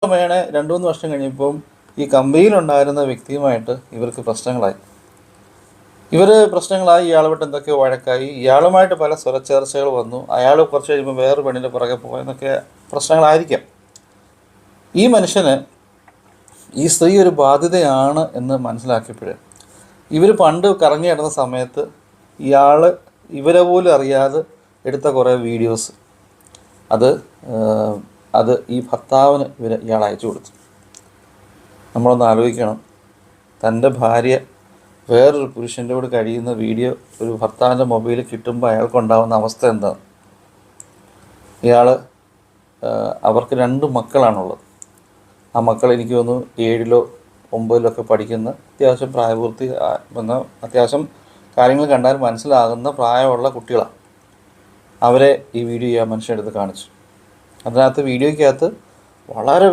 ക്രമേണ 2-3 വർഷം കഴിഞ്ഞപ്പം ഈ കമ്പനിയിലുണ്ടായിരുന്ന വ്യക്തിയുമായിട്ട് ഇവർക്ക് പ്രശ്നങ്ങളായി. ഇയാളുമായിട്ട് എന്തൊക്കെയോ വഴക്കായി. ഇയാളുമായിട്ട് പല സ്വരച്ചേർച്ചകൾ വന്നു. അയാൾ കുറച്ച് കഴിയുമ്പോൾ വേറൊരു പെണ്ണിൻ്റെ പുറകെ പോയെന്നൊക്കെ പ്രശ്നങ്ങളായിരിക്കാം. ഈ മനുഷ്യന് ഈ സ്ത്രീ ഒരു ബാധ്യതയാണ് എന്ന് മനസ്സിലാക്കിയപ്പോൾ ഇവർ പണ്ട് കറങ്ങി നടന്ന സമയത്ത് ഇയാൾ ഇവരെ പോലും അറിയാതെ എടുത്ത കുറേ വീഡിയോസ് അത് ഈ ഭർത്താവിന് ഇയാൾ അയച്ചു കൊടുത്തു. നമ്മളൊന്ന് ആലോചിക്കണം, തൻ്റെ ഭാര്യ വേറൊരു പുരുഷൻ്റെ കൂടെ കഴിയുന്ന വീഡിയോ ഒരു ഭർത്താവിൻ്റെ മൊബൈലിൽ കിട്ടുമ്പോൾ അയാൾക്കുണ്ടാകുന്ന അവസ്ഥ എന്താണ്? അവർക്ക് 2 മക്കളാണുള്ളത്. ആ മക്കൾ എനിക്ക് തോന്നുന്നു 7-ലോ 9-ലോ ഒക്കെ പഠിക്കുന്ന അത്യാവശ്യം പ്രായപൂർത്തി വന്ന അത്യാവശ്യം കാര്യങ്ങൾ കണ്ടാൽ മനസ്സിലാകുന്ന പ്രായമുള്ള കുട്ടികളാണ്. അവരെ ഈ വീഡിയോ ആ മനുഷ്യനെടുത്ത് കാണിച്ചു. അതിനകത്ത് വീഡിയോയ്ക്കകത്ത് വളരെ